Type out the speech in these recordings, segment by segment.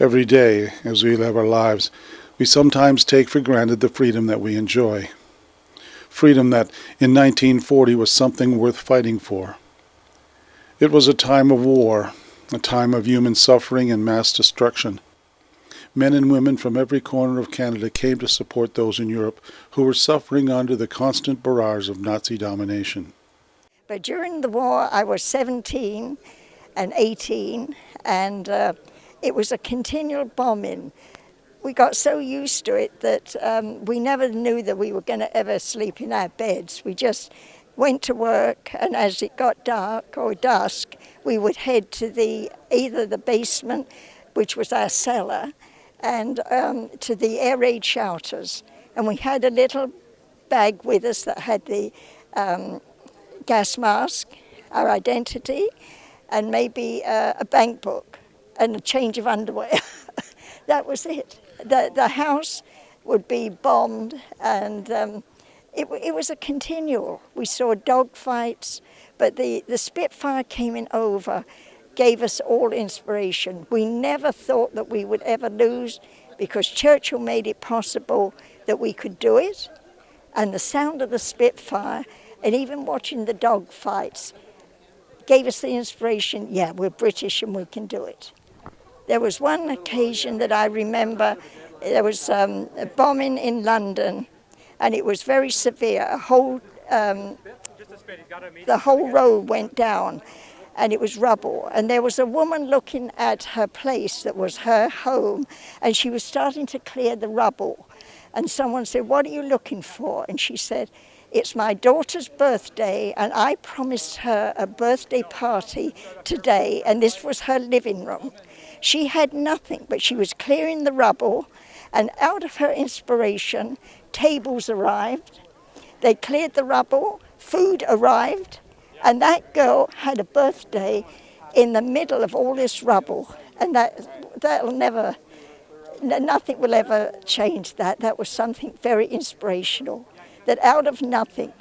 Every day, as we live our lives, we sometimes take for granted the freedom that we enjoy. Freedom that in 1940 was something worth fighting for. It was a time of war, a time of human suffering and mass destruction. Men and women from every corner of Canada came to support those in Europe who were suffering under the constant barrage of Nazi domination. But during the war, I was 17 and 18, and it was a continual bombing. We got so used to it that we never knew that we were going to ever sleep in our beds. We just went to work, and as it got dark or dusk, we would head to either the basement, which was our cellar, and to the air raid shelters. And we had a little bag with us that had the gas mask, our identity, and maybe a bank book and a change of underwear. That was it. The house would be bombed, and it was a continual. We saw dog fights, but the Spitfire coming over gave us all inspiration. We never thought that we would ever lose, because Churchill made it possible that we could do it, and the sound of the Spitfire and even watching the dog fights gave us the inspiration, yeah, we're British and we can do it. There was one occasion that I remember, there was a bombing in London, and it was very severe. The whole road went down, and it was rubble. And there was a woman looking at her place that was her home, and she was starting to clear the rubble. And someone said, "What are you looking for?" And she said, "It's my daughter's birthday, and I promised her a birthday party today, and this was her living room." She had nothing, but she was clearing the rubble, and out of her inspiration, tables arrived. They cleared the rubble, food arrived, and that girl had a birthday in the middle of all this rubble, and that'll never, nothing will ever change that. That was something very inspirational, that out of nothing,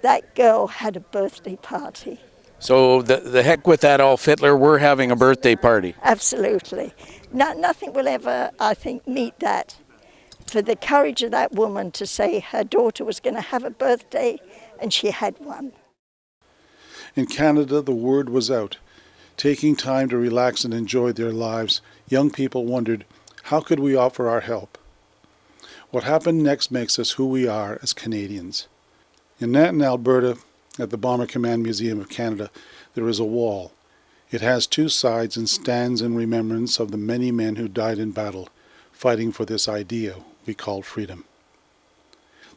that girl had a birthday party. So the heck with that, Adolf Hitler, we're having a birthday party. Absolutely. Nothing will ever, I think, meet that. For the courage of that woman to say her daughter was going to have a birthday, and she had one. In Canada, the word was out. Taking time to relax and enjoy their lives, young people wondered, how could we offer our help? What happened next makes us who we are as Canadians. In Nanton, Alberta, at the Bomber Command Museum of Canada, there is a wall. It has two sides and stands in remembrance of the many men who died in battle, fighting for this idea we call freedom.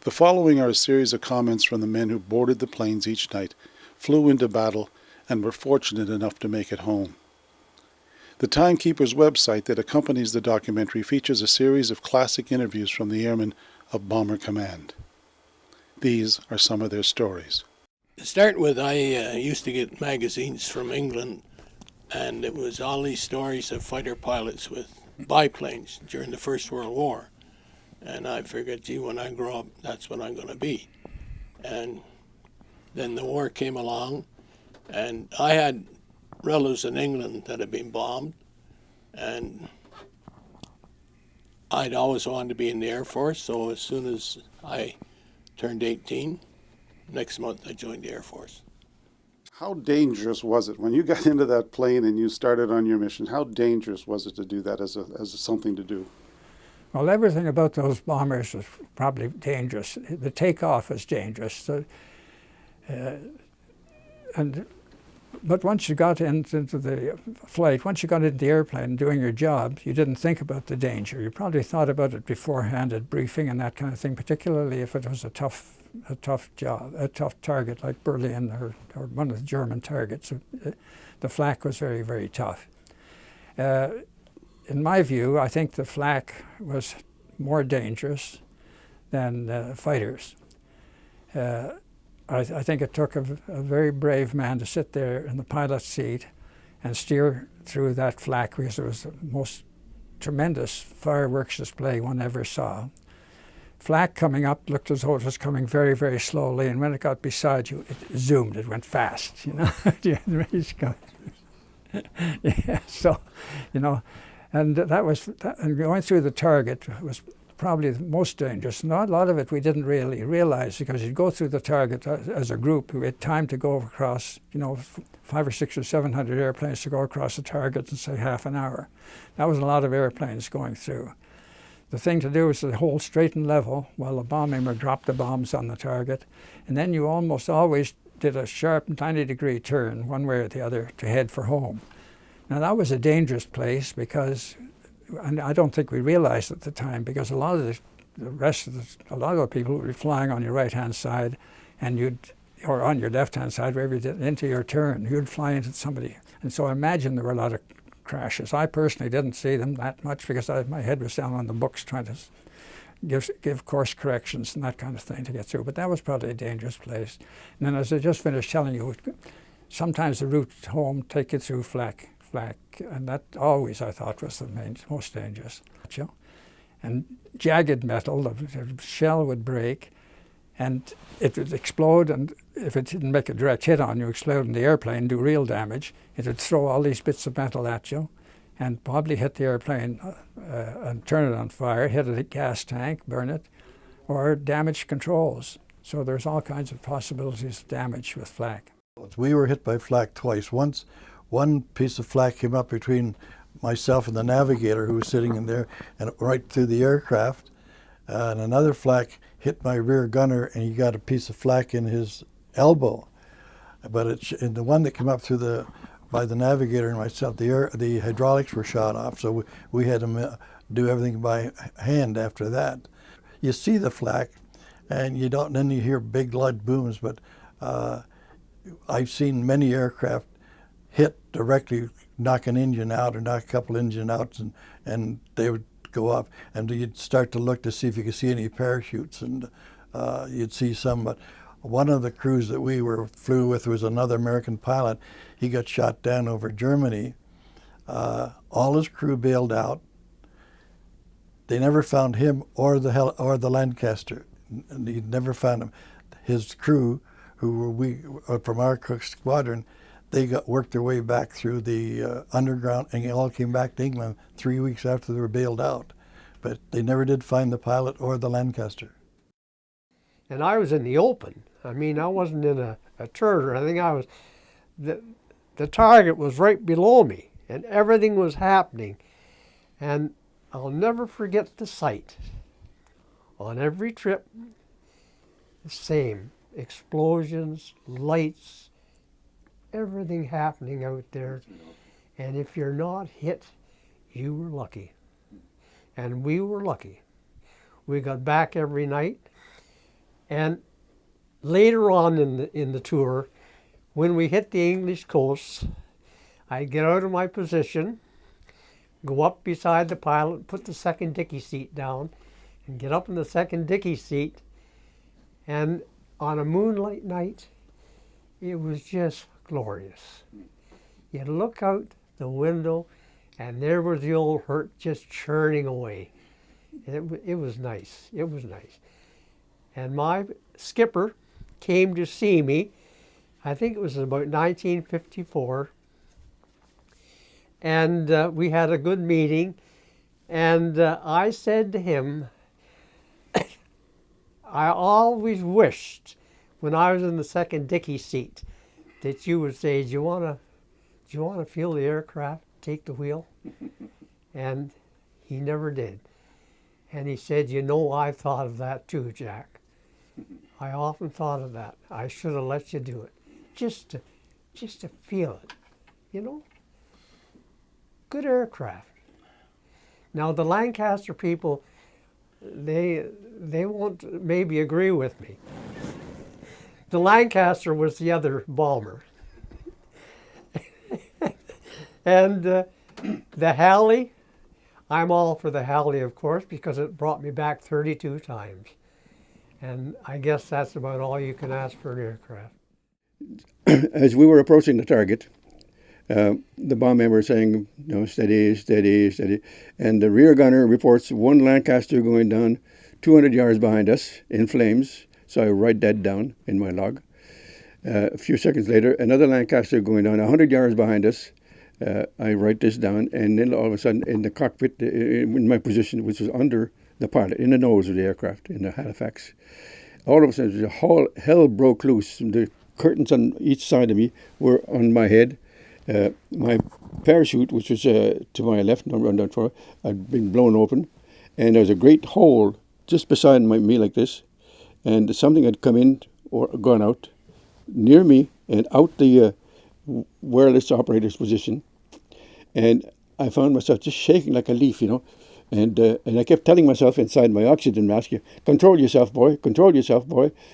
The following are a series of comments from the men who boarded the planes each night, flew into battle, and were fortunate enough to make it home. The Timekeeper's website that accompanies the documentary features a series of classic interviews from the airmen of Bomber Command. These are some of their stories. To start with, I used to get magazines from England, and it was all these stories of fighter pilots with biplanes during the First World War. And I figured, gee, when I grow up, that's what I'm going to be. And then the war came along, and I had relatives in England that had been bombed, and I'd always wanted to be in the Air Force, so as soon as I turned 18, next month I joined the Air Force. How dangerous was it when you got into that plane and you started on your mission? How dangerous was it to do that as something to do? Well, everything about those bombers was probably dangerous. The takeoff was dangerous. But once you got into the flight, once you got into the airplane doing your job, you didn't think about the danger. You probably thought about it beforehand at briefing and that kind of thing, particularly if it was a tough job, a tough target like Berlin or one of the German targets. The flak was very, very tough. In my view, I think the flak was more dangerous than fighters. I think it took a very brave man to sit there in the pilot's seat and steer through that flak, because it was the most tremendous fireworks display one ever saw. Flak coming up looked as though it was coming very, very slowly, and when it got beside you, it zoomed, it went fast, you know. Yeah, so, you know, And and going through the target was probably the most dangerous. Not a lot of it we didn't really realize, because you'd go through the target as a group. We had time to go across, 500 or 600 or 700 airplanes to go across the target in, say, half an hour. That was a lot of airplanes going through. The thing to do was to hold straight and level while the bomb aimer dropped the bombs on the target. And then you almost always did a sharp 90-degree turn, one way or the other, to head for home. Now that was a dangerous place because, and I don't think we realized at the time, because a lot of the people would be flying on your right-hand side, and or on your left-hand side, wherever you did, into your turn. You'd fly into somebody. And so I imagine there were a lot of crashes. I personally didn't see them that much because my head was down on the books trying to give course corrections and that kind of thing to get through. But that was probably a dangerous place. And then, as I just finished telling you, sometimes the route home take you through flak, and that always, I thought, was the most dangerous. And jagged metal, the shell would break, and it would explode, and if it didn't make a direct hit on you, explode in the airplane, do real damage. It would throw all these bits of metal at you and probably hit the airplane and turn it on fire, hit a gas tank, burn it, or damage controls. So there's all kinds of possibilities of damage with flak. We were hit by flak twice. Once, one piece of flak came up between myself and the navigator who was sitting in there, and right through the aircraft. And another flak hit my rear gunner, and he got a piece of flak in his elbow. But and the one that came up through by the navigator and myself, the hydraulics were shot off, so we had to do everything by hand after that. You see the flak, and you don't. Then you hear big loud booms. But I've seen many aircraft hit directly, knock an engine out or knock a couple engine out, and they would go off, and you'd start to look to see if you could see any parachutes, and you'd see some. But one of the crews that we flew with was another American pilot. He got shot down over Germany. All his crew bailed out. They never found him or the Lancaster. He never found him. His crew, who were from our Cook Squadron, they worked their way back through the underground, and all came back to England 3 weeks after they were bailed out. But they never did find the pilot or the Lancaster. And I was in the open. I mean, I wasn't in a turret or anything. I was, the target was right below me, and everything was happening. And I'll never forget the sight. On every trip, the same. Explosions, lights, everything happening out there. And if you're not hit, you were lucky. And we were lucky. We got back every night. And later on in the tour, when we hit the English coast, I'd get out of my position, go up beside the pilot, put the second dicky seat down, and get up in the second dicky seat. And on a moonlight night, it was just glorious. You'd look out the window, and there was the old hurt just churning away. It was nice. It was nice. And my skipper came to see me. I think it was about 1954. And we had a good meeting. And I said to him, I always wished when I was in the second dicky seat that you would say, do you want to feel the aircraft take the wheel? And he never did. And he said, I thought of that too, Jack. I often thought of that. I should have let you do it, just to feel it, Good aircraft. Now the Lancaster people, they won't maybe agree with me. The Lancaster was the other bomber. And the Halley, I'm all for the Halley, of course, because it brought me back 32 times. And I guess that's about all you can ask for an aircraft. As we were approaching the target, the bomb aimer was saying, steady, steady, steady. And the rear gunner reports one Lancaster going down 200 yards behind us in flames. So I write that down in my log. A few seconds later, another Lancaster going down 100 yards behind us, I write this down, and then all of a sudden, in the cockpit, in my position, which was under the pilot, in the nose of the aircraft, in the Halifax, all of a sudden, hell broke loose. The curtains on each side of me were on my head. My parachute, which was to my left, had been blown open, and there was a great hole just beside me like this, and something had come in or gone out near me and out the wireless operator's position, and I found myself just shaking like a leaf, and I kept telling myself inside my oxygen mask, control yourself, boy,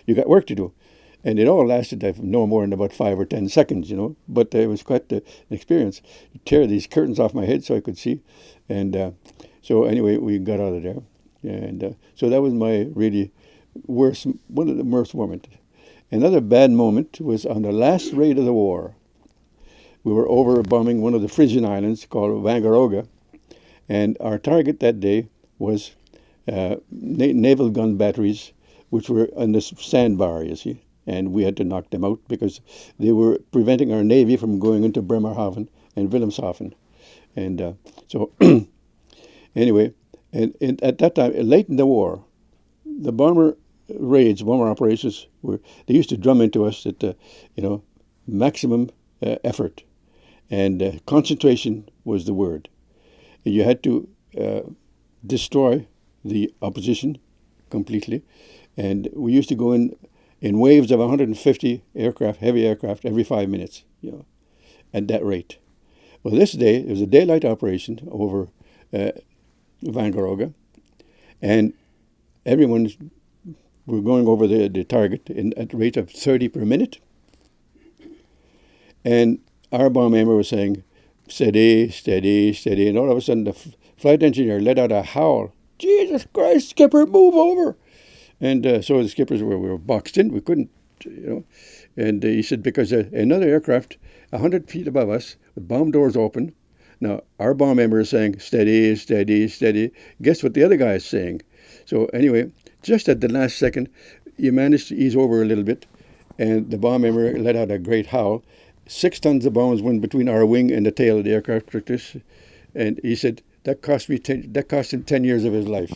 you got work to do. And it all lasted no more than about 5 or 10 seconds, but it was quite an experience. You tear these curtains off my head so I could see, and so anyway, we got out of there, and so that was my really one of the worst moments. Another bad moment was on the last raid of the war. We were over bombing one of the Frisian islands called Vangaroga, and our target that day was naval gun batteries, which were on the sandbar, you see, and we had to knock them out because they were preventing our navy from going into Bremerhaven and Wilhelmshaven. And so anyway, and at that time, late in the war, the bomber operations they used to drum into us that maximum effort, and concentration was the word. And you had to destroy the opposition completely, and we used to go in waves of 150 aircraft, heavy aircraft, every 5 minutes, at that rate. Well, this day it was a daylight operation over Vangaroga, and we're going over the target at the rate of 30 per minute. And our bomb aimer was saying, steady, steady, steady. And all of a sudden, the flight engineer let out a howl. Jesus Christ, skipper, move over. And so the skippers we were boxed in. We couldn't, And he said, because another aircraft 100 feet above us, with bomb doors open. Now, our bomb aimer is saying, steady, steady, steady. Guess what the other guy is saying? So anyway, just at the last second, you managed to ease over a little bit, and the bomb aimer let out a great howl. 6 tons of bombs went between our wing and the tail of the aircraft like this, and he said that cost him 10 years of his life.